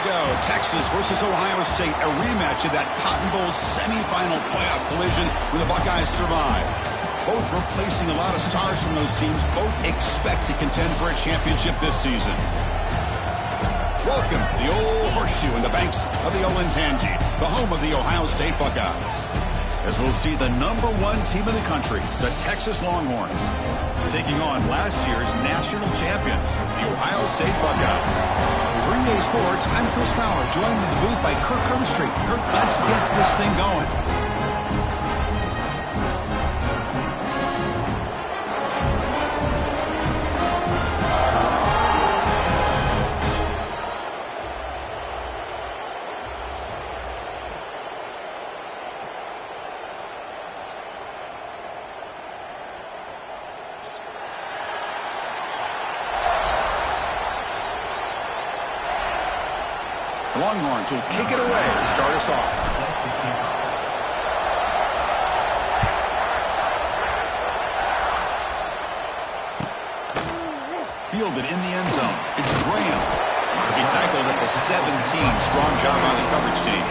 go. Texas versus Ohio State, a rematch of that Cotton Bowl semifinal playoff collision when the Buckeyes survived. Both replacing a lot of stars from those teams. Both expect to contend for a championship this season. Welcome to the Old Horseshoe in the banks of the Olentangy, the home of the Ohio State Buckeyes. As we'll see the #1 team in the country, the Texas Longhorns, taking on last year's national champions, the Ohio State Buckeyes. For Gameday Sports, I'm Chris Fowler, joined in the booth by Kirk Hermstreet. Kirk, let's get this thing going. The Longhorns will kick it away to start us off. Fielded in the end zone. It's Graham. He tackled at the 17. Strong job by the coverage team.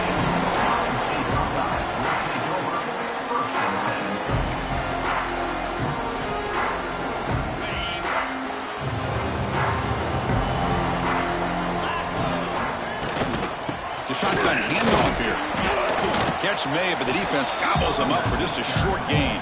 Shotgun handoff here. Catch made, but the defense gobbles him up for just a short gain.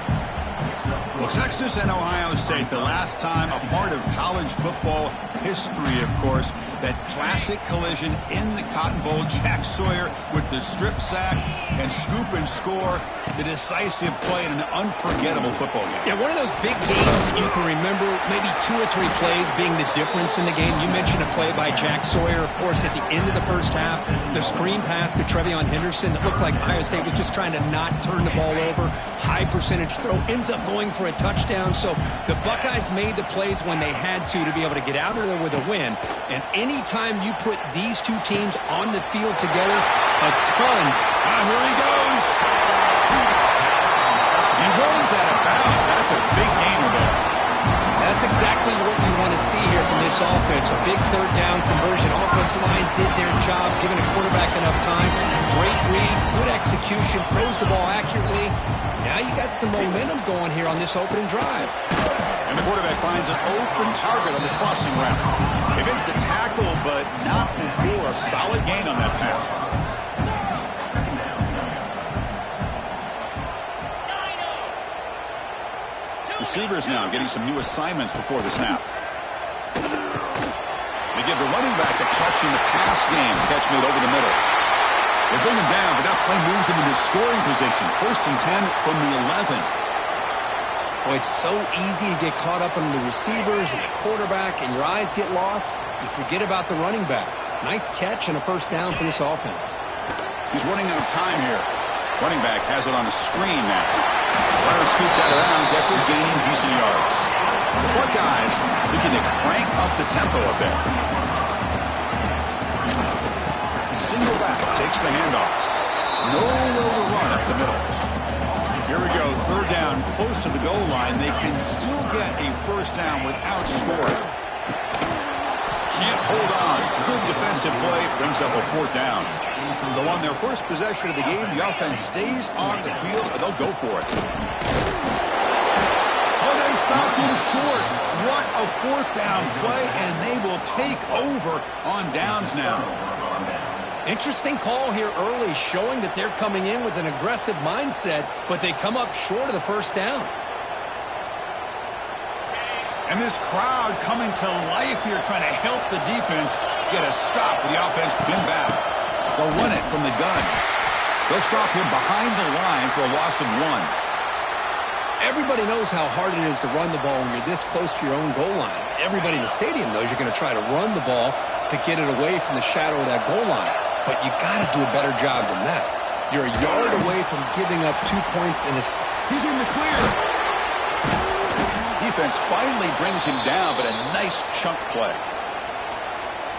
Well, Texas and Ohio State, the last time a part of college football history, of course, that classic collision in the Cotton Bowl. Jack Sawyer with the strip sack and scoop and score, the decisive play in an unforgettable football game. Yeah, one of those big games that you can remember, maybe 2 or 3 plays being the difference in the game. You mentioned a play by Jack Sawyer, of course, at the end of the first half. The screen pass to Trevion Henderson that looked like Ohio State was just trying to not turn the ball over. High percentage throw, ends up going for a touchdown. So the Buckeyes made the plays when they had to be able to get out of there with a win. And anytime you put these two teams on the field together, a ton. Here he goes. He runs out of bounds. That's a big gainer there. That's exactly what you want to see here from this offense. A big third down conversion. Offensive line did their job, giving a quarterback enough time. Great read, good execution, throws the ball accurately. Now you got some momentum going here on this opening drive. And the quarterback finds an open target on the crossing route. He made the tackle, but not before a solid gain on that pass. Receivers now getting some new assignments before the snap. They give the running back a touch in the pass game. Catch made over the middle. They bring him down, but that play moves him into scoring position. 1st and 10 from the 11. Well, it's so easy to get caught up in the receivers and the quarterback, and your eyes get lost. You forget about the running back. Nice catch and a 1st down for this offense. He's running out of time here. Running back has it on a screen now. Runner scoots out of bounds after gaining decent yards. The Buckeyes looking to crank up the tempo a bit. Single back takes the handoff. Nowhere to run up the middle. Here we go, 3rd down, close to the goal line. They can still get a 1st down without scoring. Can't hold on. Good defensive play brings up a 4th down. So on their first possession of the game, the offense stays on the field, and they'll go for it. Oh, they stopped him short. What a 4th down play, and they will take over on downs now. Interesting call here early, showing that they're coming in with an aggressive mindset, but they come up short of the 1st down. And this crowd coming to life here, trying to help the defense get a stop with the offense pinned back. They'll run it from the gun. They'll stop him behind the line for a loss of 1. Everybody knows how hard it is to run the ball when you're this close to your own goal line. Everybody in the stadium knows you're going to try to run the ball to get it away from the shadow of that goal line. But you got to do a better job than that. You're a yard away from giving up 2 points in a... He's in the clear. Defense finally brings him down, but a nice chunk play.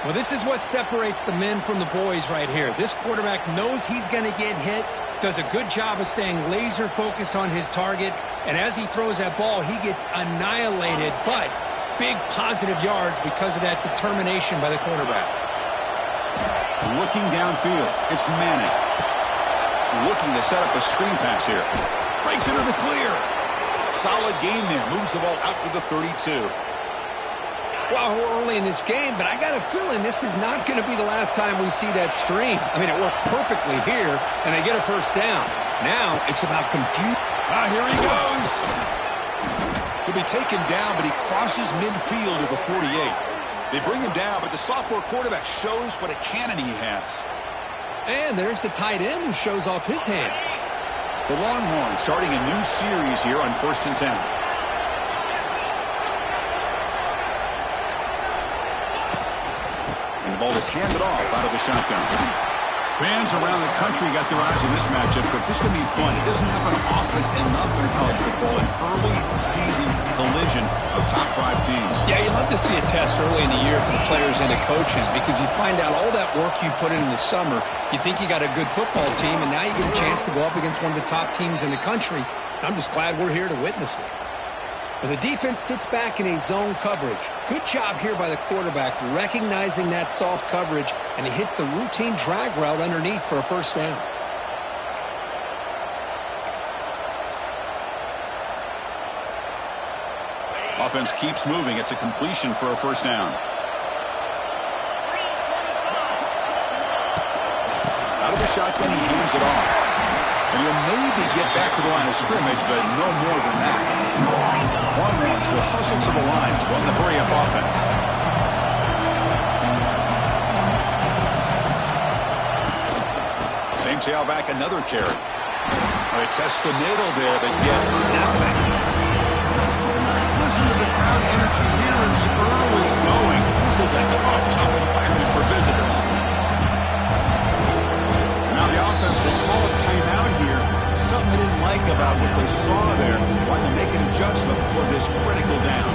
Well, this is what separates the men from the boys right here. This quarterback knows he's going to get hit, does a good job of staying laser focused on his target, and as he throws that ball, he gets annihilated, but big positive yards because of that determination by the quarterback. Looking downfield. It's Manning. Looking to set up a screen pass here. Breaks into the clear. Solid gain there. Moves the ball out to the 32. Well, we're early in this game, but I got a feeling this is not going to be the last time we see that screen. I mean, it worked perfectly here, and they get a first down. Now it's about confusion. Here he goes. He'll be taken down, but he crosses midfield at the 48. They bring him down, but the sophomore quarterback shows what a cannon he has. And there's the tight end who shows off his hands. The Longhorns starting a new series here on 1st and 10. And the ball is handed off out of the shotgun. Fans around the country got their eyes on this matchup, but this is going to be fun. It doesn't happen often enough in college football, an early season collision of top 5 teams. Yeah, you love to see a test early in the year for the players and the coaches because you find out all that work you put in the summer. You think you got a good football team, and now you get a chance to go up against one of the top teams in the country. I'm just glad we're here to witness it. Well, the defense sits back in a zone coverage. Good job here by the quarterback recognizing that soft coverage, and he hits the routine drag route underneath for a first down. Offense keeps moving. It's a completion for a first down. Out of the shotgun, he hands it off. And he'll maybe get back to the line of scrimmage, but no more than that. Longhorns will hustle to the line to run the hurry-up offense. Same tailback, another carry. They test the middle there, but get nothing. Listen to the crowd energy here in the early going. This is a tough environment for visitors. Now the offense will call a timeout here. Something they didn't like about what they saw there. Wanting to make an adjustment for this critical down.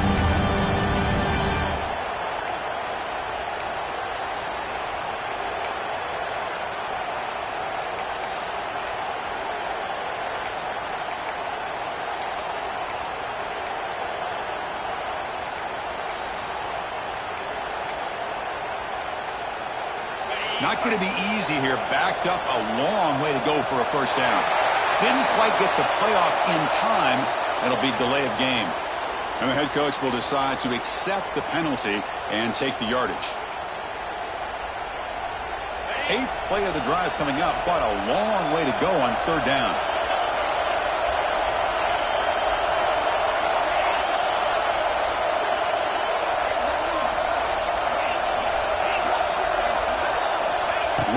Not going to be easy here. Backed up a long way to go for a first down. Didn't quite get the playoff in time. It'll be delay of game. And the head coach will decide to accept the penalty and take the yardage. 8th play of the drive coming up, but a long way to go on third down.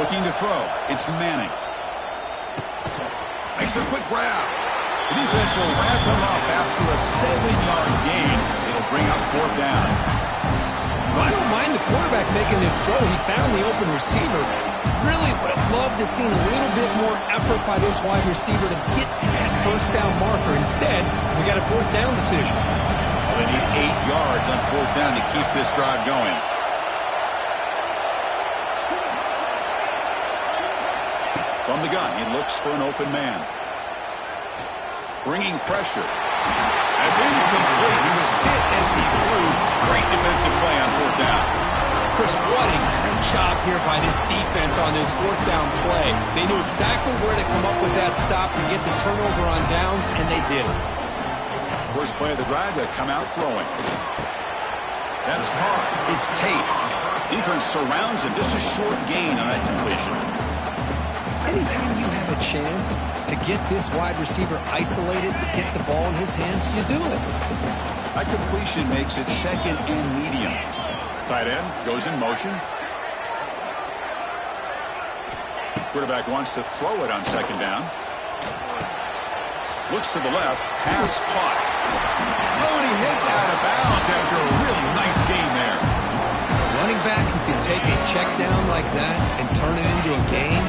Looking to throw. It's Manning. Makes a quick grab. The defense will wrap him up after a 7-yard gain. It'll bring up fourth down. Well, I don't mind the quarterback making this throw. He found the open receiver. Really would have loved to seen a little bit more effort by this wide receiver to get to that first down marker. Instead, we got a fourth down decision. Well, they need 8 yards on fourth down to keep this drive going. From the gun, he looks for an open man. Bringing pressure. As incomplete, he was hit as he threw. Great defensive play on fourth down. Chris, what a great job here by this defense on this fourth down play. They knew exactly where to come up with that stop and get the turnover on downs, and they did it. First play of the drive, they come out throwing. That's Carr. It's Tate. Defense surrounds him. Just a short gain on that completion. Anytime you have a chance to get this wide receiver isolated, get the ball in his hands, you do it. That completion makes it second and medium. Tight end goes in motion. Quarterback wants to throw it on second down. Looks to the left. Pass caught. Oh, and he hits out of bounds after a really nice game there. Running back who can take a check down like that and turn it into a gain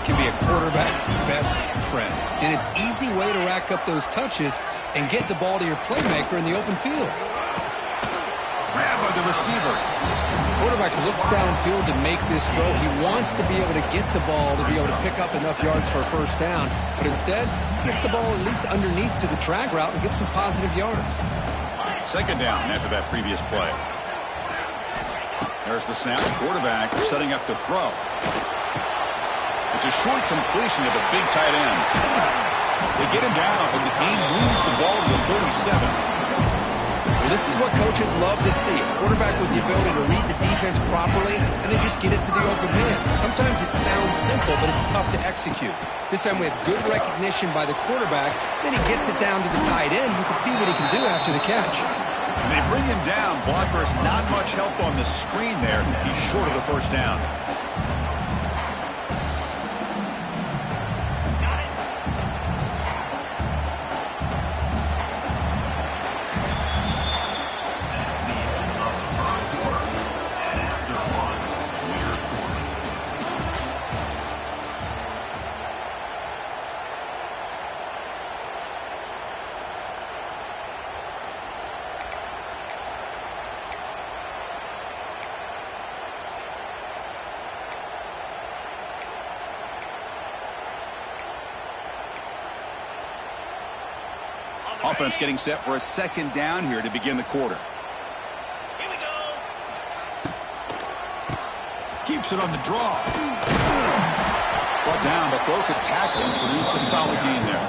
can be a quarterback's best friend. And it's an easy way to rack up those touches and get the ball to your playmaker in the open field. Grab by the receiver. The quarterback looks downfield to make this throw. He wants to be able to get the ball to be able to pick up enough yards for a first down. But instead, he gets the ball at least underneath to the drag route and gets some positive yards. Second down after that previous play. There's the snap. Quarterback setting up to throw. It's a short completion to the big tight end. They get him down, but the game moves the ball to the 37th. Well, this is what coaches love to see. A quarterback with the ability to read the defense properly and then just get it to the open man. Sometimes it sounds simple, but it's tough to execute. This time we have good recognition by the quarterback. Then he gets it down to the tight end. You can see what he can do after the catch. And they bring him down. Blockers not much help on the screen there. He's short of the first down. Offense getting set for a second down here to begin the quarter. Here we go. Keeps it on the draw. Brought down, but broke a tackle and produced a solid gain there.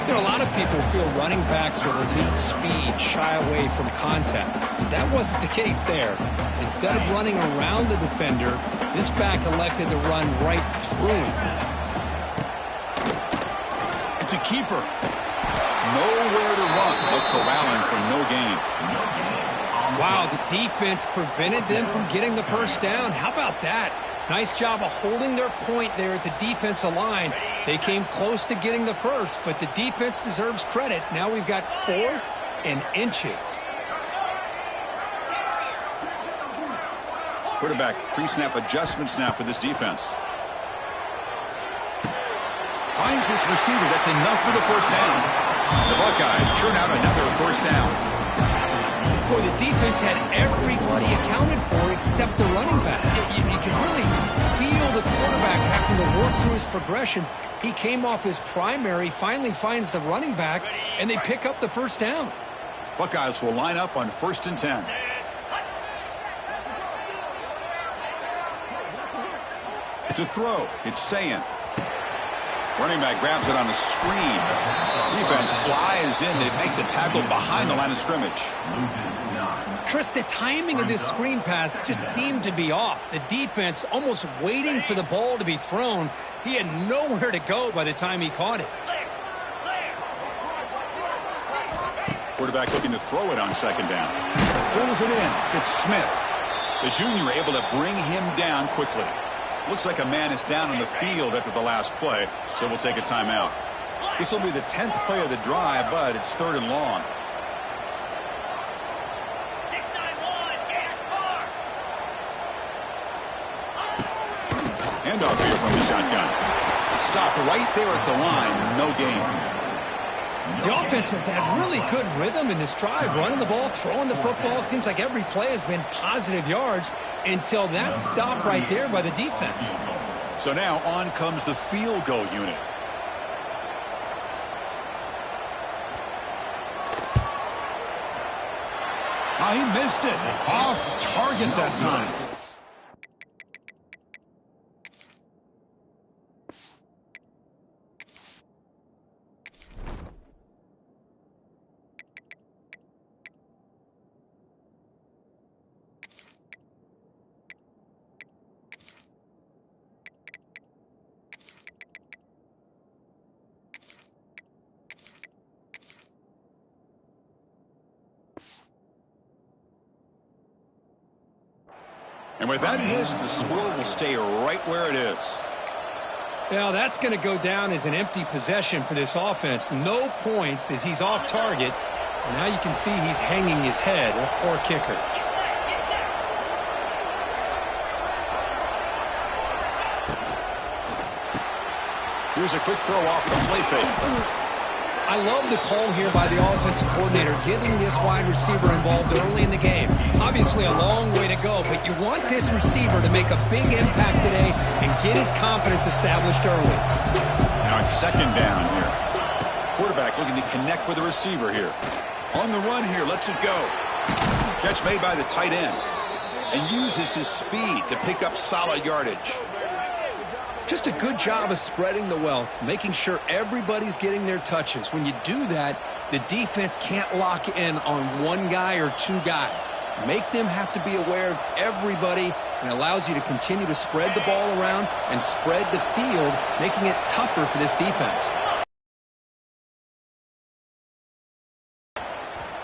You know, a lot of people feel running backs with elite speed shy away from contact. That wasn't the case there. Instead of running around the defender, this back elected to run right through him. It's a keeper. Nowhere to run, but corralling for no gain. Wow, the defense prevented them from getting the first down. How about that? Nice job of holding their point there at the defensive line. They came close to getting the first, but the defense deserves credit. Now we've got 4th and inches. Quarterback pre-snap adjustments now for this defense. Finds his receiver. That's enough for the first down. The Buckeyes churn out another first down. Boy, the defense had everybody accounted for except the running back. You can really feel the quarterback having to work through his progressions. He came off his primary, finally finds the running back, and they pick up the first down. Buckeyes will line up on 1st and 10. To throw, it's Sayin. Running back grabs it on a screen. Defense flies in. They make the tackle behind the line of scrimmage. Chris, the timing of this screen pass just seemed to be off. The defense almost waiting for the ball to be thrown. He had nowhere to go by the time he caught it. Quarterback looking to throw it on second down. Pulls it in. It's Smith. The junior able to bring him down quickly. Looks like a man is down on the field after the last play, so we'll take a timeout. This will be the 10th play of the drive, but it's 3rd and long. 691, gas bar. Handoff here from the shotgun. Stop right there at the line. No gain. The offense has had really good rhythm in this drive, running the ball, throwing the football. Seems like every play has been positive yards until that stop right there by the defense. So now on comes the field goal unit. Oh, he missed it. Off target that time. And with that miss, the score will stay right where it is. Now, that's going to go down as an empty possession for this offense. No points as he's off target. And now you can see he's hanging his head. A poor kicker. Here's a quick throw off the play fake. I love the call here by the offensive coordinator, getting this wide receiver involved early in the game. Obviously a long way to go, but you want this receiver to make a big impact today and get his confidence established early. Now it's second down here. Quarterback looking to connect with the receiver here. On the run here, lets it go. Catch made by the tight end. and uses his speed to pick up solid yardage. Just a good job of spreading the wealth, making sure everybody's getting their touches. When you do that, the defense can't lock in on one guy or two guys. Make them have to be aware of everybody, and allows you to continue to spread the ball around and spread the field, making it tougher for this defense.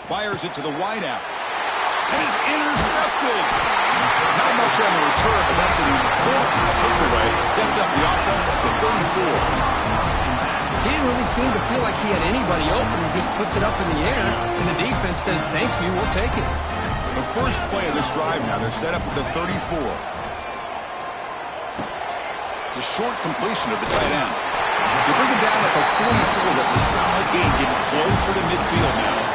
Fires it to the wideout. And is intercepted. Not much on the return, but that's an important takeaway. Sets up the offense at the 34. He didn't really seem to feel like he had anybody open. He just puts it up in the air, and the defense says, thank you, we'll take it. The first play of this drive now, they're set up at the 34. It's a short completion of the tight end. They bring him down at the 44. That's a solid gain, getting closer to midfield now.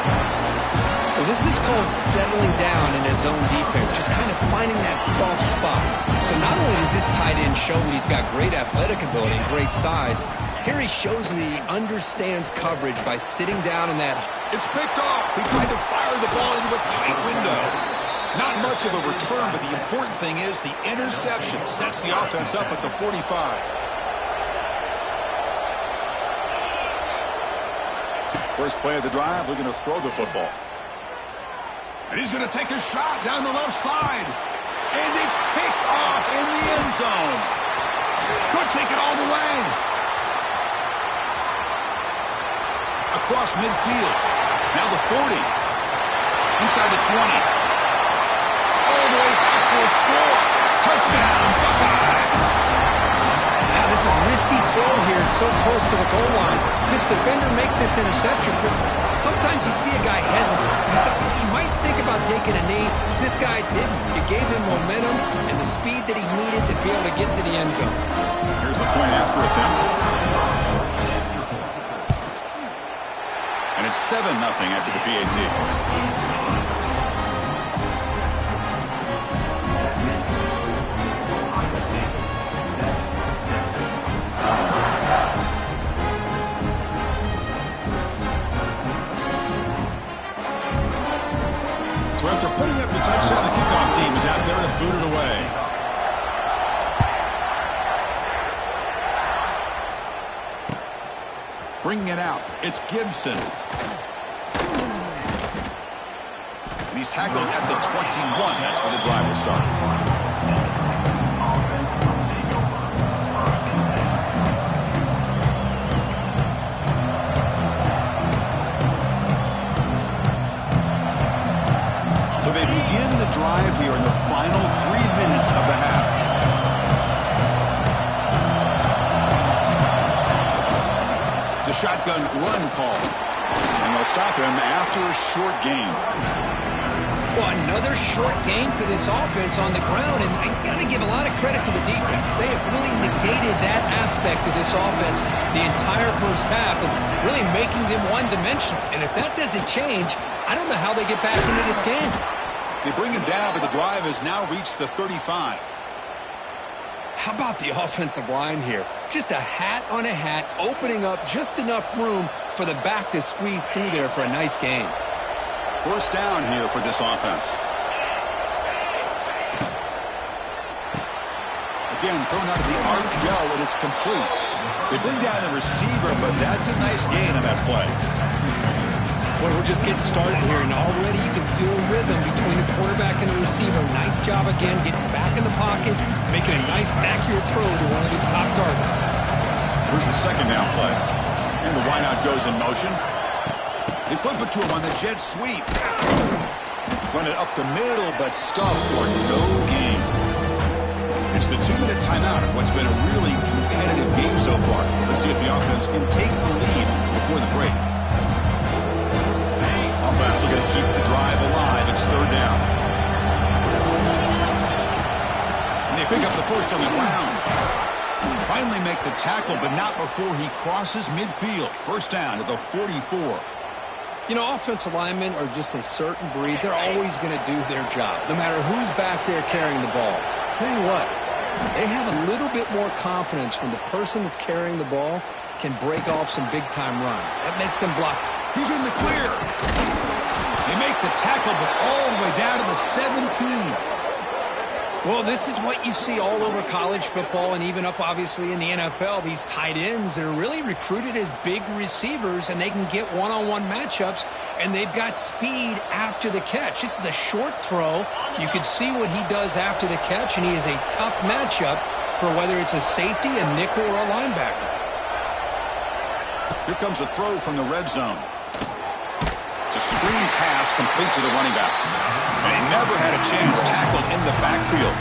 Well, this is called settling down in his own defense, just kind of finding that soft spot. So not only does this tight end show that he's got great athletic ability and great size, here he shows that he understands coverage by sitting down in that. It's picked off. He tried to fire the ball into a tight window. Not much of a return, but the important thing is the interception sets the offense up at the 45. First play of the drive, looking to throw the football. And he's going to take a shot down the left side. And it's picked off in the end zone. Could take it all the way. Across midfield. Now the 40. Inside the 20. All the way back for a score. Touchdown, Buckeyes. Now, this is a risky throw here, so close to the goal line. This defender makes this interception because sometimes you see a guy hesitate. He might think about taking a knee. This guy didn't. It gave him momentum and the speed that he needed to be able to get to the end zone. Here's the point after attempt. And it's 7-0 after the PAT. So after putting up the touchdown, the kickoff team is out there to boot it away. Bringing it out, it's Gibson. And he's tackled at the 21. That's where the drive will start. They begin the drive here in the final 3 minutes of the half. It's a shotgun run call. And they'll stop him after a short gain. Well, another short gain for this offense on the ground, and you got to give a lot of credit to the defense. They have really negated that aspect of this offense the entire first half and really making them one-dimensional. And if that doesn't change, I don't know how they get back into this game. They bring him down, but the drive has now reached the 35. How about the offensive line here? Just a hat on a hat, opening up just enough room for the back to squeeze through there for a nice gain. First down here for this offense. Again, thrown out of the RPO, and it's complete. They bring down the receiver, but that's a nice gain on that play. Well, we're just getting started here, and already you can feel a rhythm between the quarterback and the receiver. Nice job again, getting back in the pocket, making a nice accurate throw to one of his top targets. Here's the second down play. And the wideout goes in motion. They flip it to him on the jet sweep. Run it up the middle, but stuffed for no gain. It's the 2-minute timeout of what's been a really competitive game so far. Let's see if the offense can take the lead before the break. Offense looking to keep the drive alive. It's third down. And they pick up the first on the ground. Finally make the tackle, but not before he crosses midfield. First down at the 44. You know, offensive linemen are just a certain breed. They're always going to do their job, no matter who's back there carrying the ball. I'll tell you what, they have a little bit more confidence when the person that's carrying the ball can break off some big-time runs. That makes them block. He's in the clear. They make the tackle, but all the way down to the 17. Well, this is what you see all over college football and even up, obviously, in the NFL. These tight ends, they're really recruited as big receivers, and they can get one-on-one matchups, and they've got speed after the catch. This is a short throw. You can see what he does after the catch, and he is a tough matchup for whether it's a safety, a nickel, or a linebacker. Here comes a throw from the red zone. It's a screen pass complete to the running back. And he never had a chance tackled in the backfield.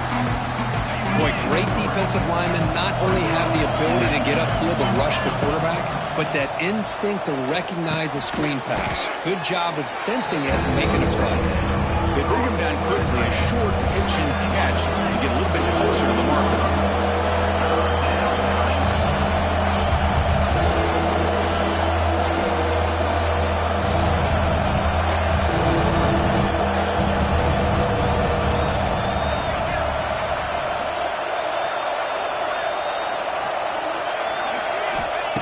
Boy, great defensive linemen not only have the ability to get upfield to rush the quarterback, but that instinct to recognize a screen pass. Good job of sensing it and making a play. They bring him down quickly, a short pitch and catch, to get a little bit closer to the marker.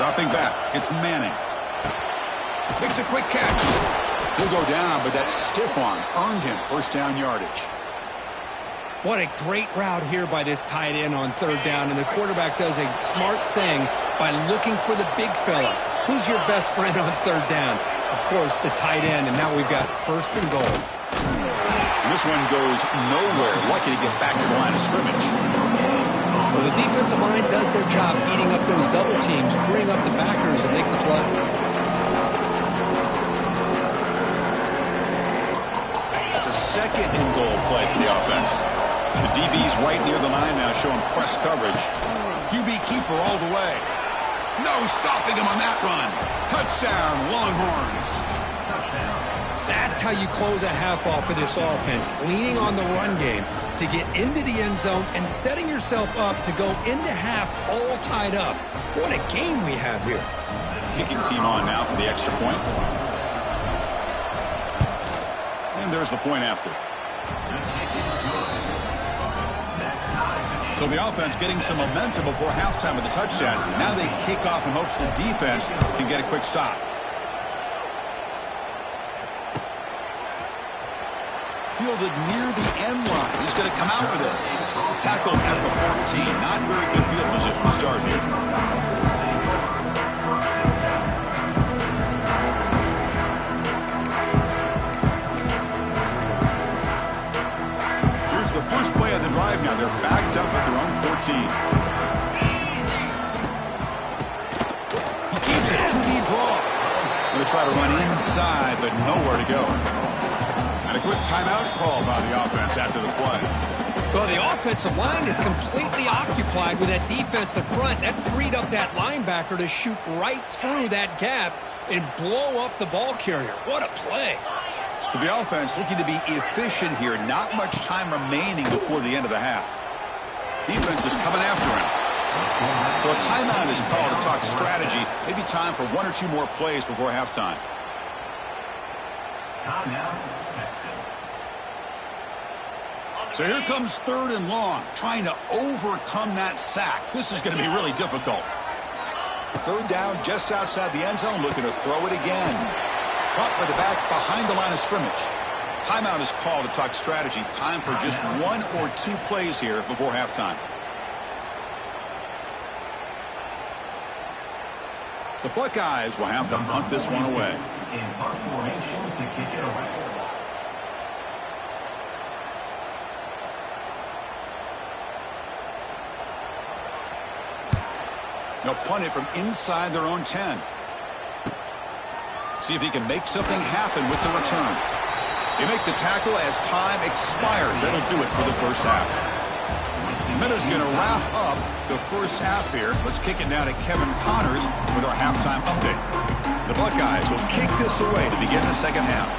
Dropping back, it's Manning. Makes a quick catch. He'll go down, but that stiff arm earned him first down yardage. What a great route here by this tight end on third down, and the quarterback does a smart thing by looking for the big fella. Who's your best friend on third down? Of course, the tight end, and now we've got first and goal. And this one goes nowhere. Lucky to get back to the line of scrimmage. Well, the defensive line does their job eating up those double teams, freeing up the backers and make the play. It's a second and goal play for the offense. The DB's right near the line now, showing press coverage. QB keeper all the way. No stopping him on that run. Touchdown, Longhorns. That's how you close a half off for this offense, leaning on the run game to get into the end zone and setting yourself up to go into half all tied up. What a game we have here. Kicking team on now for the extra point. And there's the point after. So the offense getting some momentum before halftime with the touchdown. Now they kick off in hopes the defense can get a quick stop. Fielded near the end line. He's going to come out with it. Tackled at the 14. Not very good field position to start here. Here's the first play of the drive now. They're backed up at their own 14. He keeps it. QB draw. Going to try to run inside, but nowhere to go. And a quick timeout call by the offense after the play. Well, the offensive line is completely occupied with that defensive front. That freed up that linebacker to shoot right through that gap and blow up the ball carrier. What a play. So the offense looking to be efficient here. Not much time remaining before the end of the half. Defense is coming after him. So a timeout is called to talk strategy. Maybe time for one or two more plays before halftime. Timeout, Texas. So here comes third and long, trying to overcome that sack. This is going to be really difficult. Third down just outside the end zone, looking to throw it again. Caught by the back behind the line of scrimmage. Timeout is called to talk strategy. Time for just one or two plays here before halftime. The Buckeyes will have to punt this one away. In punt formation to kick it away. They'll punt it from inside their own 10. See if he can make something happen with the return. They make the tackle as time expires. That'll do it for the first half. Minuta's going to wrap up the first half here. Let's kick it now to Kevin Connors with our halftime update. The Buckeyes will kick this away to begin the second half.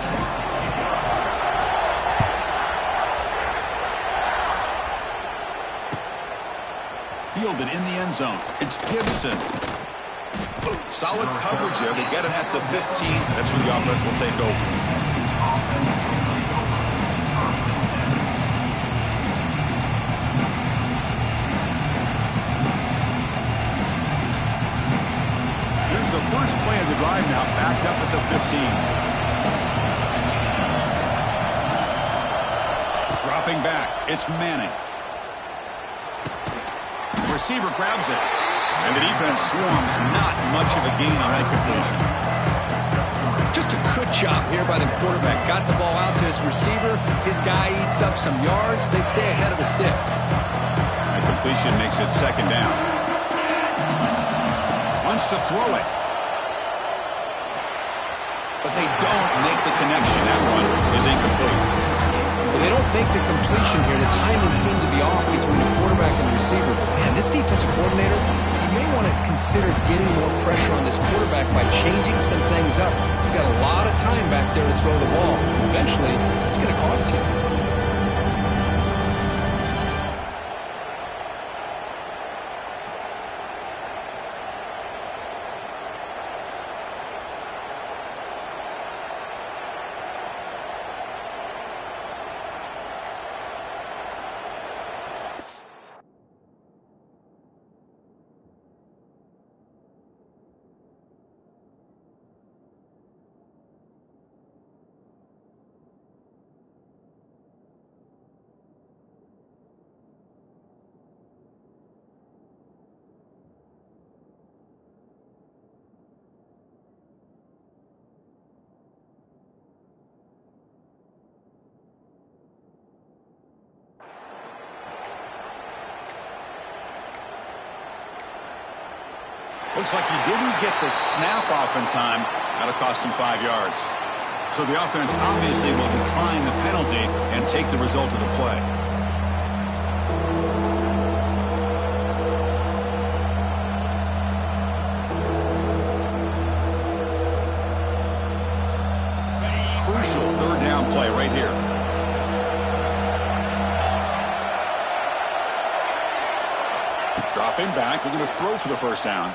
Fielded in the end zone. It's Gibson. Solid coverage there. They get him at the 15. That's where the offense will take over. The first play of the drive now, backed up at the 15. Dropping back, it's Manning. receiver grabs it. And the defense swarms. Not much of a gain on that completion. Just a good job here by the quarterback. Got the ball out to his receiver. His guy eats up some yards. They stay ahead of the sticks. That completion makes it second down. Wants to throw it. But they don't make the connection. That one is incomplete. Well, they don't make the completion here. The timing seemed to be off between the quarterback and the receiver. But, man, this defensive coordinator, he may want to consider getting more pressure on this quarterback by changing some things up. You've got a lot of time back there to throw the ball. Eventually, it's going to cost you. Looks like he didn't get the snap off in time. That'll cost him 5 yards. So the offense obviously will decline the penalty and take the result of the play. Crucial third down play right here. Dropping back, they're going to throw for the first down.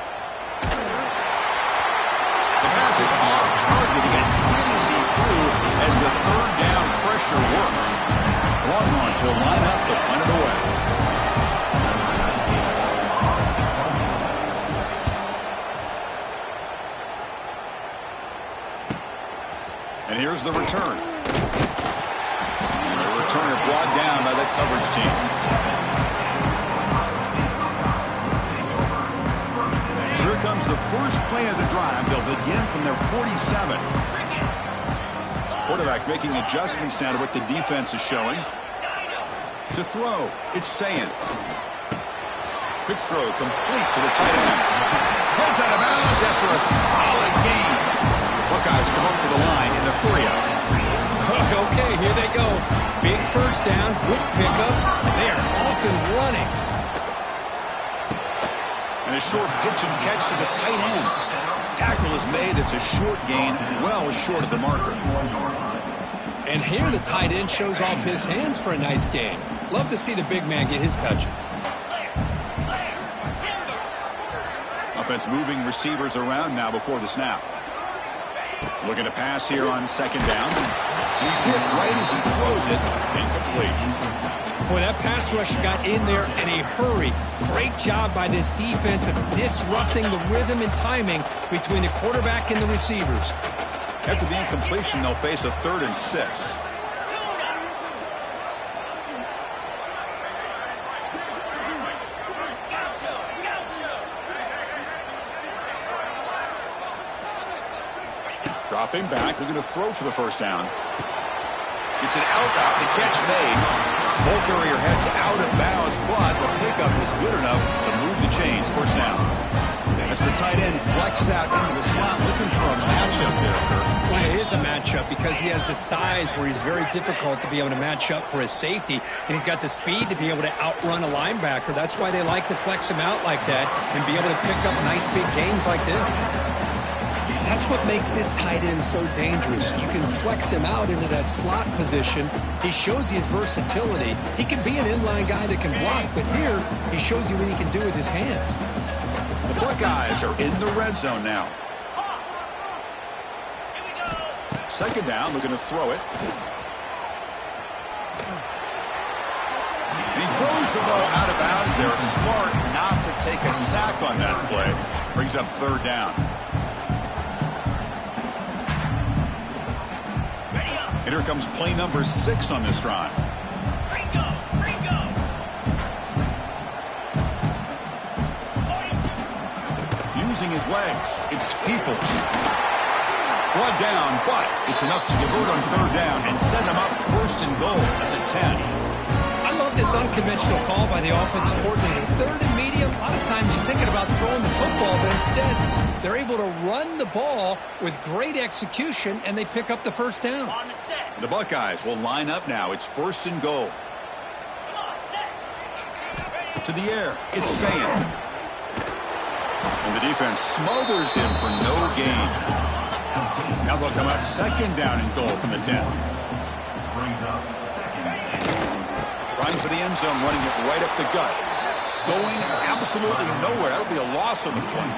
The pass is off target. He got easy through as the third down pressure works. Longhorns will line up to punt it away. And here's the return. And the returner brought down by that coverage team. Here comes the first play of the drive. They'll begin from their 47. Quarterback making adjustments now to what the defense is showing. To throw, it's Sayin. Quick throw complete to the tight end. Goes out of bounds after a solid gain. Buckeyes come up to the line in the 40-out. Okay, here they go. Big first down, good pickup. They are off and running. And a short pitch and catch to the tight end. Tackle is made. It's a short gain, well short of the marker. And here the tight end shows off his hands for a nice gain. Love to see the big man get his touches. Offense moving receivers around now before the snap. Looking to pass here on second down. He's hit right as he throws it. Incomplete. Boy, that pass rush got in there in a hurry. Great job by this defense of disrupting the rhythm and timing between the quarterback and the receivers. After the incompletion, they'll face a 3rd and 6. Dropping back, they're going to throw for the first down. It's an out route, the catch made. Ball carrier heads out of bounds, but the pickup was good enough to move the chains. First down. As the tight end flex out into the slot, looking for a matchup there, Kirk. Well, it is a matchup because he has the size where he's very difficult to be able to match up for his safety, and he's got the speed to be able to outrun a linebacker. That's why they like to flex him out like that and be able to pick up nice big gains like this. That's what makes this tight end so dangerous. You can flex him out into that slot position. He shows you his versatility. He can be an inline guy that can block, but here he shows you what he can do with his hands. The Buckeyes are in the red zone now. Second down, looking to throw it. And he throws the ball out of bounds. They're smart not to take a sack on that play. Brings up third down. And here comes play number 6 on this drive. using his legs. It's Peoples. Brought down, but it's enough to convert on third down and set him up first and goal at the 10. I love this unconventional call by the offensive coordinator. Third and medium, a lot of times you're thinking about throwing the football, but instead they're able to run the ball with great execution, and they pick up the first down. On the set. The Buckeyes will line up now. It's first and goal. Come on, set. To the air, it's Sand. And the defense smothers him for no gain. Now they'll come out second down and goal from the 10. Brings up second and Trying for the end zone, running it right up the gut. Going absolutely nowhere. That'll be a loss on the play.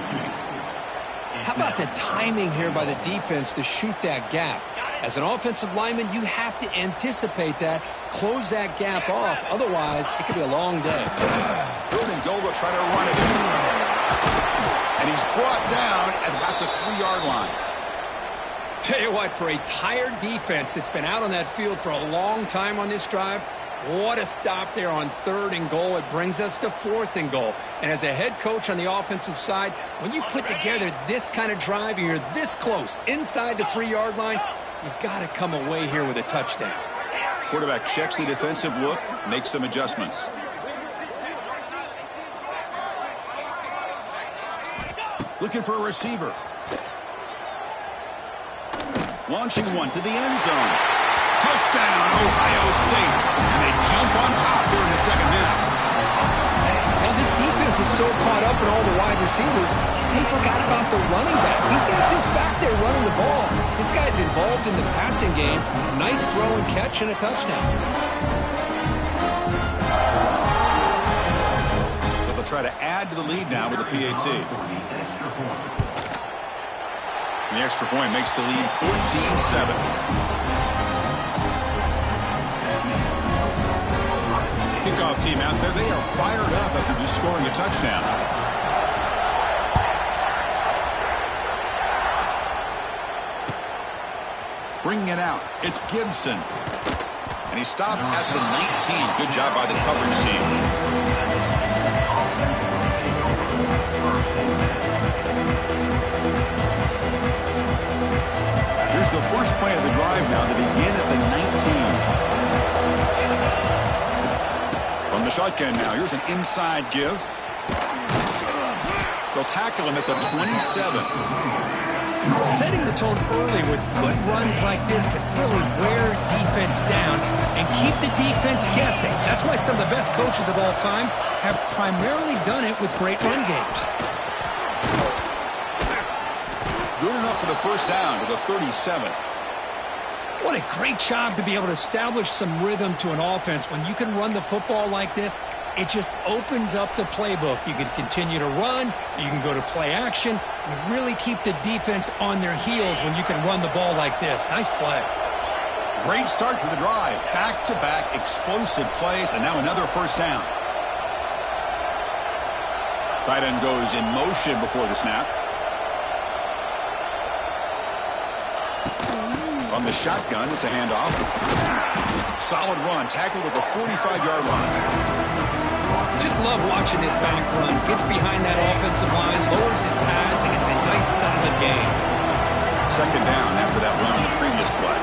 How about the timing here by the defense to shoot that gap? As an offensive lineman, you have to anticipate that, close that gap off. Otherwise, it could be a long day. Third and goal, they'll try to run it. And he's brought down at about the 3-yard line. Tell you what, for a tired defense that's been out on that field for a long time on this drive, what a stop there on third and goal. It brings us to fourth and goal. And as a head coach on the offensive side, when you put together this kind of drive and you're this close inside the 3-yard line, you got to come away here with a touchdown. Quarterback checks the defensive look, makes some adjustments. Looking for a receiver. Launching one to the end zone. Touchdown, Ohio State. And they jump on top here in the second half. Now, this defense is so caught up in all the wide receivers, they forgot about the running back. He's not just back there running the ball. This guy's involved in the passing game. Nice throw and catch and a touchdown. But they'll try to add to the lead now with a PAT. The extra point makes the lead 14-7. Kickoff team out there. They are fired up after just scoring a touchdown. Bringing it out. It's Gibson. And he stopped at the 19. Good job by the coverage team. Here's the first play of the drive now. They begin at the 19. From the shotgun now, here's an inside give. They'll tackle him at the 27. Setting the tone early with good runs like this can really wear defense down and keep the defense guessing. That's why some of the best coaches of all time have primarily done it with great run games. Good enough for the first down to the 37. What a great job to be able to establish some rhythm to an offense. When you can run the football like this, it just opens up the playbook. You can continue to run. You can go to play action. You really keep the defense on their heels when you can run the ball like this. Nice play. Great start to the drive. Back-to-back explosive plays, and now another first down. Tight end goes in motion before the snap. On the shotgun, it's a handoff. Solid run, tackled at the 45-yard line. Just love watching this back run. Gets behind that offensive line, lowers his pads, and it's a nice, solid gain. Second down after that run on the previous play.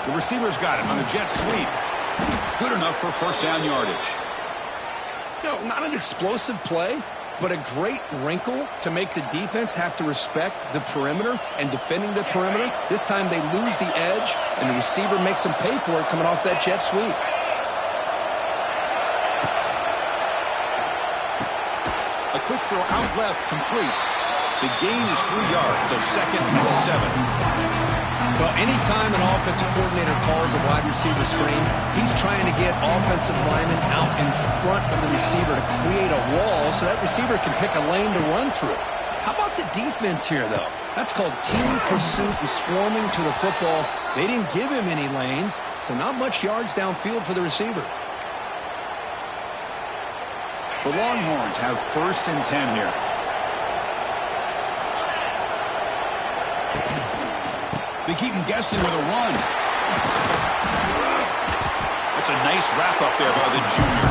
The receiver's got him on a jet sweep. Good enough for first down yardage. No, not an explosive play, but a great wrinkle to make the defense have to respect the perimeter and defending the perimeter. This time they lose the edge, and the receiver makes them pay for it coming off that jet sweep. A quick throw out left, complete. The gain is 3 yards, so second and 7. Well, anytime an offensive coordinator calls a wide receiver screen, he's trying to get offensive linemen out in front of the receiver to create a wall so that receiver can pick a lane to run through. How about the defense here, though? That's called team pursuit and swarming to the football. They didn't give him any lanes, so not much yards downfield for the receiver. The Longhorns have first and 10 here. They keep him guessing with a run. That's a nice wrap up there by the junior.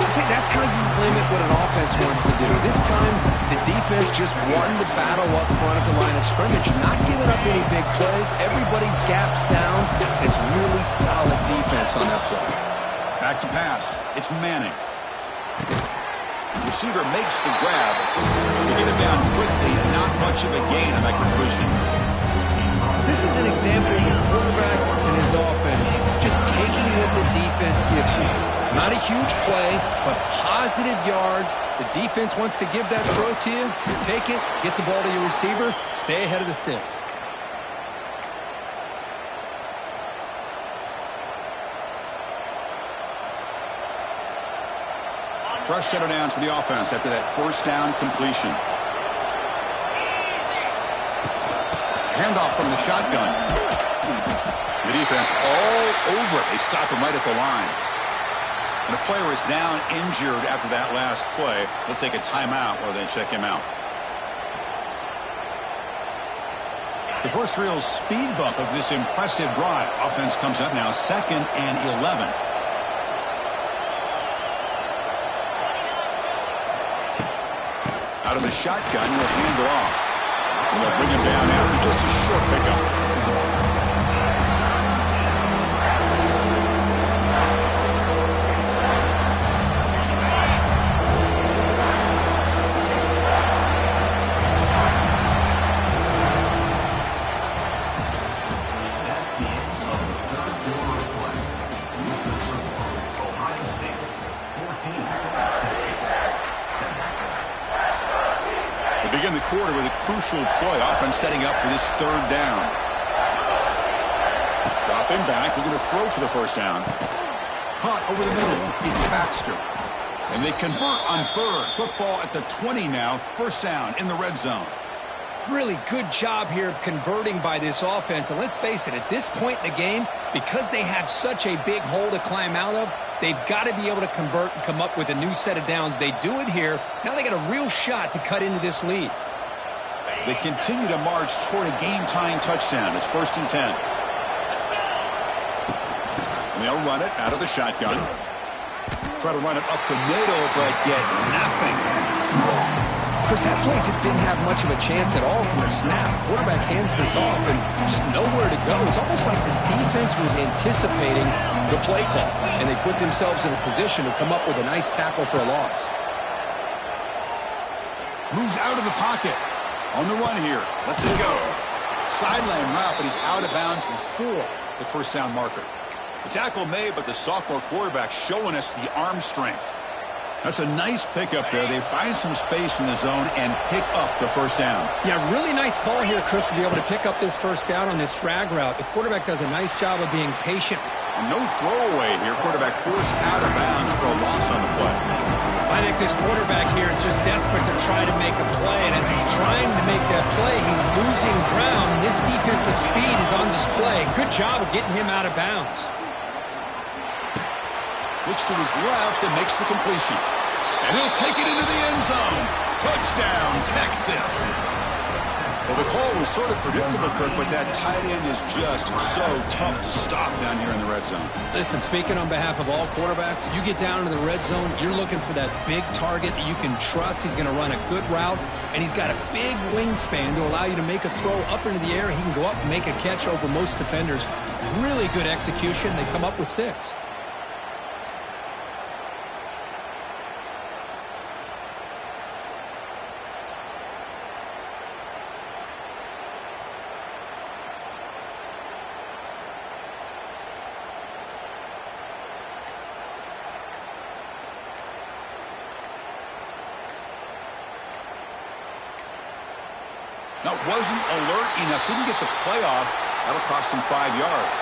See, that's how you limit what an offense wants to do. This time, the defense just won the battle up front at the line of scrimmage, not giving up any big plays. Everybody's gap sound. It's really solid defense on that play. Back to pass. It's Manning. Receiver makes the grab. They get it down quickly. Not much of a gain on that completion. This is an example of a quarterback and his offense just taking what the defense gives you. Not a huge play, but positive yards. The defense wants to give that throw to you. You take it, get the ball to your receiver, stay ahead of the sticks. Fresh set of downs for the offense after that first down completion. Handoff from the shotgun. The defense all over it. They stop him right at the line. And the player is down injured after that last play. Let's take a timeout while they check him out. The first real speed bump of this impressive drive. Offense comes up now 2nd and 11. Out of the shotgun, he'll hand it off. And they'll bring him down after just a short pickup. Begin the quarter with a crucial play. Offense setting up for this 3rd down. Dropping back, looking to throw for the first down. Caught over the middle. It's Baxter. And they convert on 3rd. Football at the 20 now. First down in the red zone. Really good job here of converting by this offense. And let's face it, at this point in the game, because they have such a big hole to climb out of, they've got to be able to convert and come up with a new set of downs. They do it here. Now they got a real shot to cut into this lead. They continue to march toward a game-tying touchdown. It's 1st and 10. And they'll run it out of the shotgun. Try to run it up the middle, but get nothing. Chris, that play just didn't have much of a chance at all from the snap. Quarterback hands this off and just nowhere to go. It's almost like the defense was anticipating the play call, and they put themselves in a position to come up with a nice tackle for a loss. Moves out of the pocket. On the run here. Lets it go. Sideline route, but he's out of bounds before the first down marker. The tackle made, but the sophomore quarterback showing us the arm strength. That's a nice pickup there. They find some space in the zone and pick up the first down. Yeah, really nice call here, Chris, to be able to pick up this first down on this drag route. The quarterback does a nice job of being patient. No throwaway here. Quarterback forced out of bounds for a loss on the play. I think this quarterback here is just desperate to try to make a play, and as he's trying to make that play, he's losing ground. This defensive speed is on display. Good job of getting him out of bounds. Looks to his left and makes the completion. And he'll take it into the end zone. Touchdown, Texas. Well, the call was sort of predictable, Kirk, but that tight end is just so tough to stop down here in the red zone. Listen, speaking on behalf of all quarterbacks, you get down into the red zone, you're looking for that big target that you can trust. He's going to run a good route, and he's got a big wingspan to allow you to make a throw up into the air. He can go up and make a catch over most defenders. Really good execution. They come up with 6. Now, wasn't alert enough, didn't get the play off. That'll cost him 5 yards.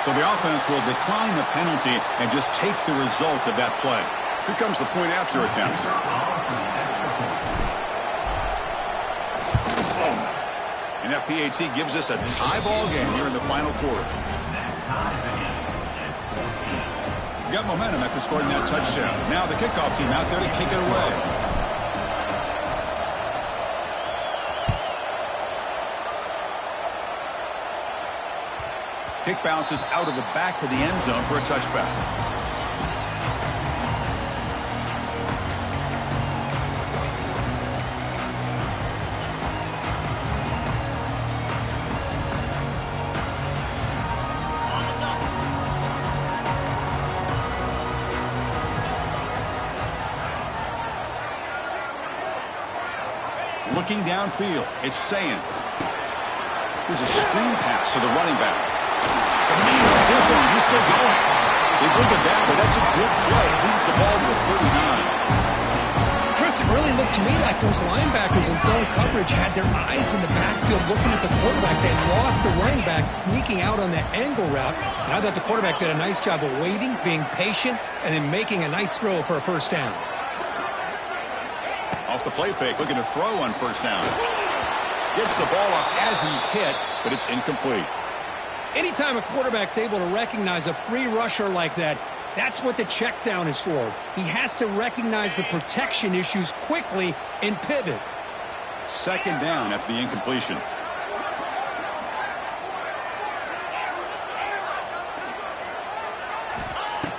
So the offense will decline the penalty and just take the result of that play. Here comes the point after attempt. And that PAT gives us a tie ball game here in the final quarter. We got momentum after scoring that touchdown. Now the kickoff team out there to kick it away. Kick bounces out of the back of the end zone for a touchback. Looking downfield, it's Sayin. Here's a screen pass to the running back. It's a mean stiff arm. He's still going. They bring it down, but that's a good play. Leads the ball to the 39. Chris, it really looked to me like those linebackers in zone coverage had their eyes in the backfield looking at the quarterback. They lost the running back sneaking out on that angle route. And I thought the quarterback did a nice job of waiting, being patient, and then making a nice throw for a first down. Off the play fake, looking to throw on first down. Gets the ball off as he's hit, but it's incomplete. Anytime a quarterback's able to recognize a free rusher like that, that's what the check down is for. He has to recognize the protection issues quickly and pivot. Second down after the incompletion.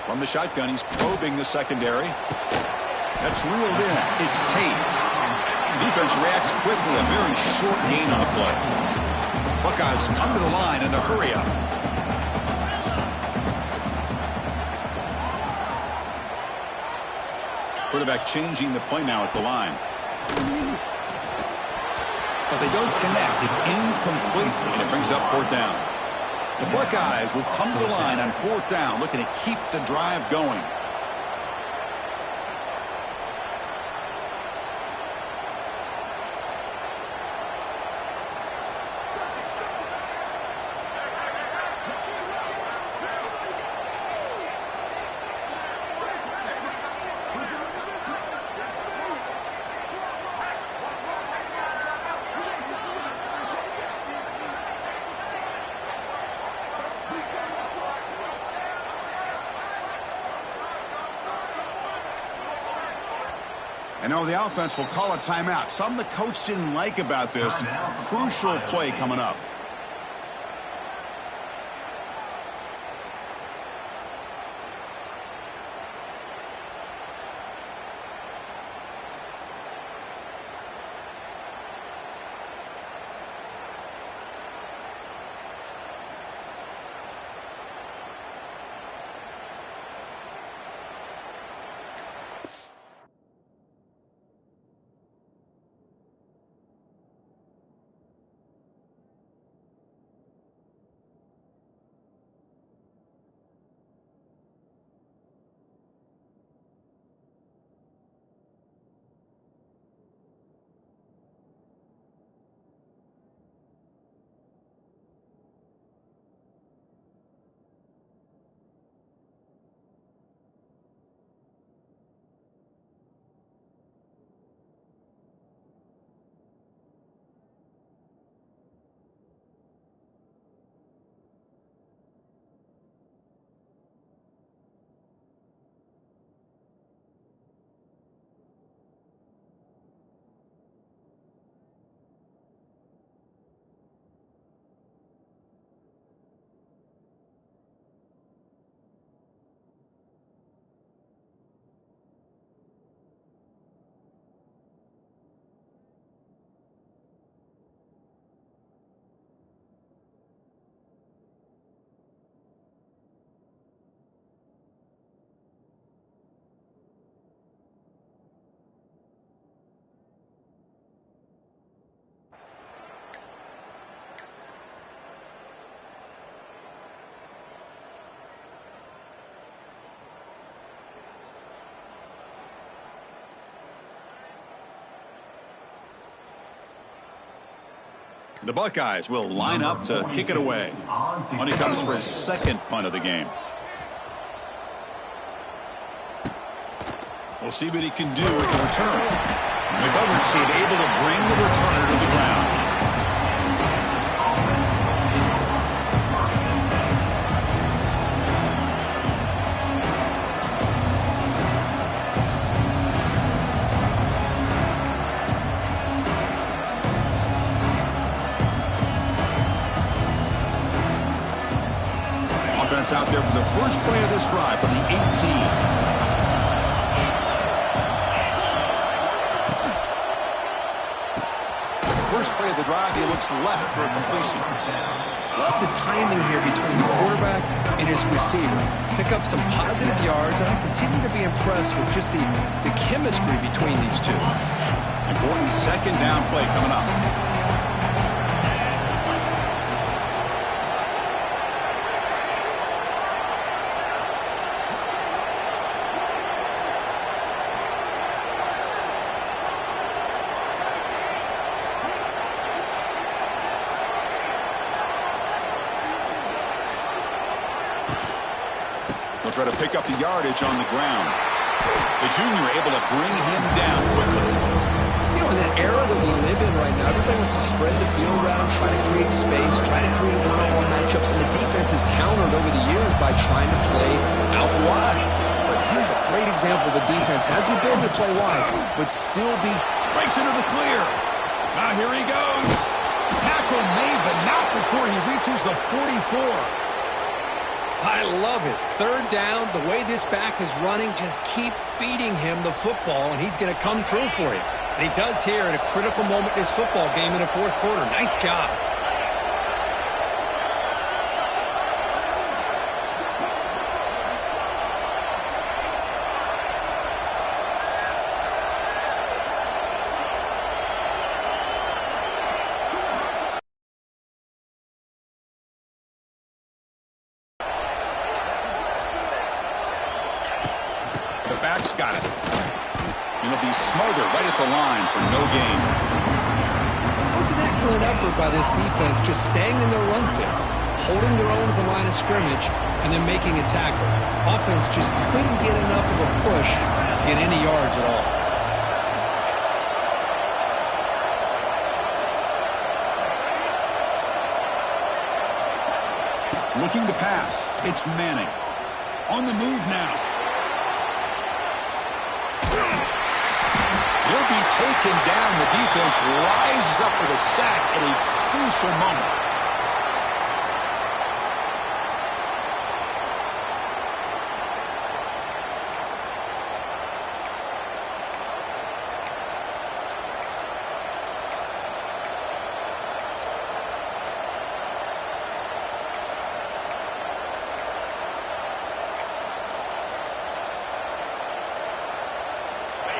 From the shotgun, he's probing the secondary. That's reeled in. It's Tate. Defense reacts quickly. A very short gain on the play. Buckeyes come to the line in the hurry-up. Quarterback changing the play now at the line. But they don't connect. It's incomplete, and it brings up fourth down. The Buckeyes will come to the line on fourth down, looking to keep the drive going. And now the offense will call a timeout. Something the coach didn't like about this. Crucial play coming up. The Buckeyes will line up to kick it away. Money comes for his second punt of the game. We'll see what he can do with the return. McCovern's able to bring the returner to the ground. Offense out there for the first play of this drive from the 18. First play of the drive, he looks left for a completion. Love the timing here between the quarterback and his receiver. Pick up some positive yards, and I continue to be impressed with just the chemistry between these two. Important second down play coming up. They'll try to pick up the yardage on the ground. The junior able to bring him down quickly. You know, in that era that we live in right now, everybody wants to spread the field around, try to create space, try to create one-on-one matchups, and the defense has countered over the years by trying to play out wide. But here's a great example. The defense has the ability to play wide, but still be... Breaks into the clear. Now here he goes. Tackle made, but not before he reaches the 44. I love it. Third down, the way this back is running, just keep feeding him the football, and he's going to come through for you. And he does here at a critical moment in this football game in the fourth quarter. Nice job. The back's got it. It'll be smothered right at the line for no gain. That was an excellent effort by this defense, just staying in their run fits, holding their own at the line of scrimmage, and then making a tackle. Offense just couldn't get enough of a push to get any yards at all. Looking to pass. It's Manning. On the move now. He'll be taken down. The defense rises up with a sack at a crucial moment.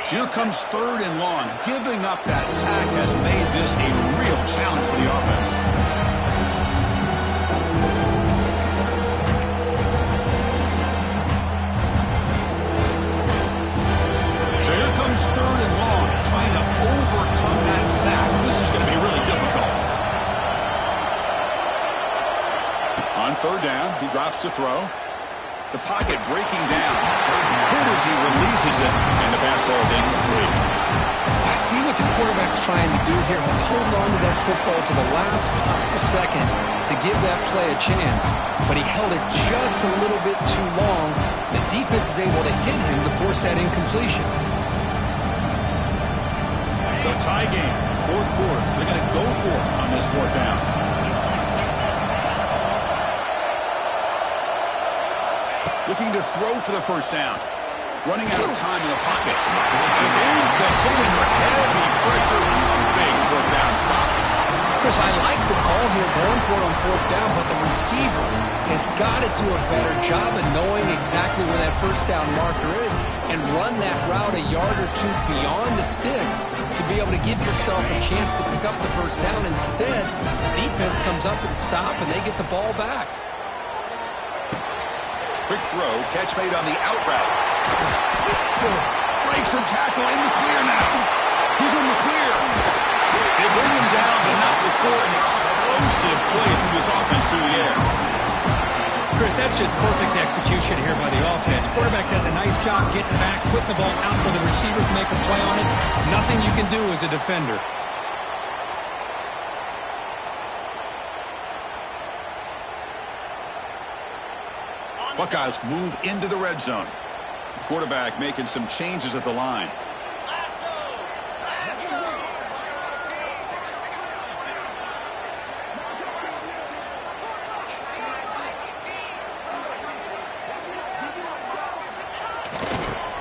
Here comes third and long. Giving up that sack has made this a real challenge for the offense. So here comes third and long, trying to overcome that sack. This is going to be really difficult. On third down, he drops to throw. The pocket breaking down. Hit as he releases it, and the pass ball is incomplete. I see what the quarterback's trying to do here. He's holding on to that football to the last possible second to give that play a chance. But he held it just a little bit too long. The defense is able to hit him to force that incompletion. So tie game, fourth quarter. They're going to go for it on this fourth down. Looking to throw for the first down. Running out of time in the pocket. He's incomplete under heavy pressure. Big fourth down stop. Chris, I like the call here going for it on fourth down, but the receiver has got to do a better job of knowing exactly where that first down marker is and run that route a yard or two beyond the sticks to be able to give yourself a chance to pick up the first down. Instead, the defense comes up with a stop and they get the ball back. Quick throw, catch made on the out route. Breaks and tackle in the clear now. He's in the clear. They bring him down, but not before an explosive play through this offense through the air. Chris, that's just perfect execution here by the offense. Quarterback does a nice job getting back, putting the ball out where the receiver can make a play on it. Nothing you can do as a defender. Buckeyes move into the red zone. The quarterback making some changes at the line.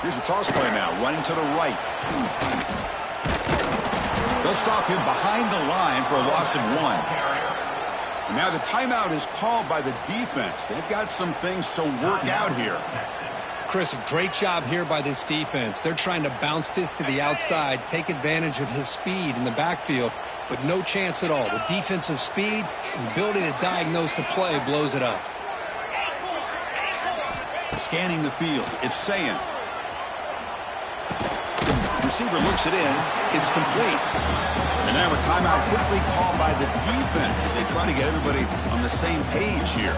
Here's the toss play now, running to the right. They'll stop him behind the line for a loss of 1. And now the timeout is called by the defense. They've got some things to work out here. Chris, a great job here by this defense. They're trying to bounce this to the outside, take advantage of his speed in the backfield, but no chance at all. The defensive speed and ability to diagnose the play blows it up. Scanning the field, it's Sayan. Receiver looks it in. It's complete. And now a timeout quickly called by the defense as they try to get everybody on the same page here.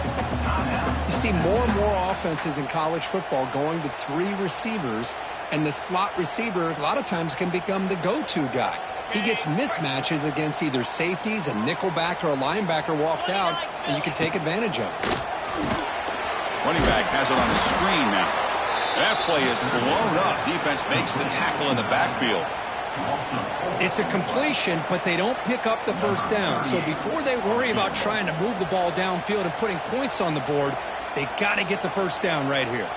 You see more and more offenses in college football going to 3 receivers, and the slot receiver a lot of times can become the go-to guy. He gets mismatches against either safeties, a nickelback, or a linebacker walked out, and you can take advantage of it. Running back has it on a screen now. That play is blown up. Defense makes the tackle in the backfield. It's a completion, but they don't pick up the first down. So before they worry about trying to move the ball downfield and putting points on the board, they got to get the first down right here.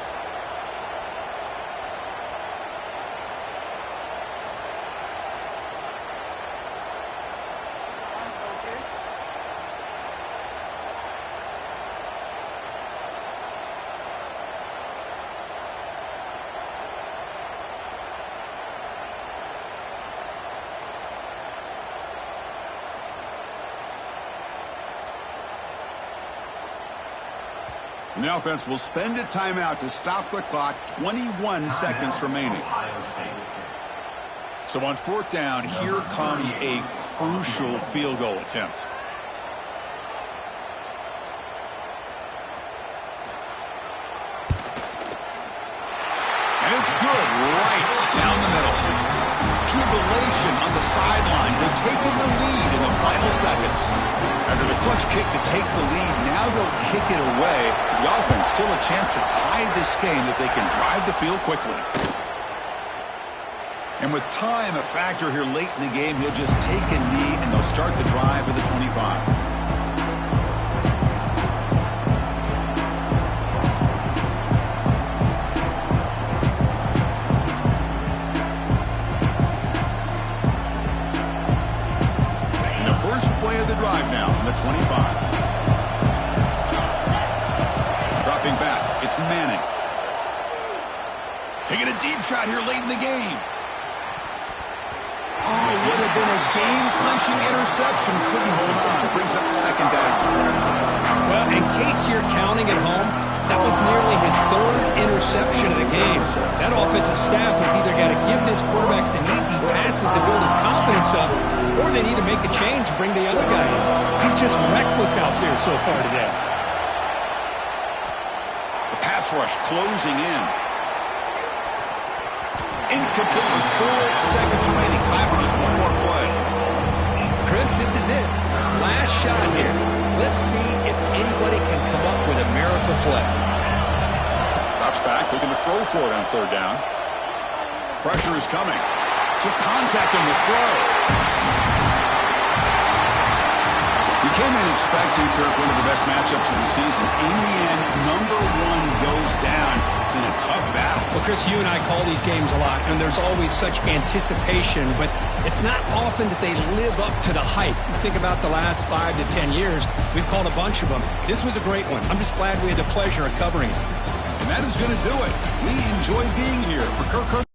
And the offense will spend a timeout to stop the clock. 21 seconds remaining. So on 4th down, here comes a crucial field goal attempt. And it's good right down the middle. Jubilation on the sidelines. They've taken the lead in the final seconds. After the clutch kick to take the lead, now they'll kick it away. The offense still a chance to tie this game if they can drive the field quickly. And with time a factor here late in the game, he'll just take a knee and they'll start the drive at the 25. Play of the drive now from the 25. Dropping back, it's Manning. Taking a deep shot here late in the game. Oh, would have been a game-clinching interception. Couldn't hold on. Brings up 2nd down. Well, in case you're counting at home, that was nearly his 3rd interception of the game. That offensive staff has either got to give this quarterback some easy passes to build his confidence up, or they need to make a change and bring the other guy in. He's just reckless out there so far today. The pass rush closing in. Incomplete with 4 seconds remaining. Time for just one more play. Chris, this is it. Last shot here. Let's see if anybody can come up with a miracle play. Drops back, looking to throw for it on 3rd down. Pressure is coming. Took contact on the throw. We came in expecting, Kirk, one of the best matchups of the season. In the end, number 1 goes down in a tough battle. Well, Chris, you and I call these games a lot, and there's always such anticipation, but it's not often that they live up to the hype. You think about the last 5 to 10 years, we've called a bunch of them. This was a great one. I'm just glad we had the pleasure of covering it. And that is going to do it. We enjoy being here. For Kirk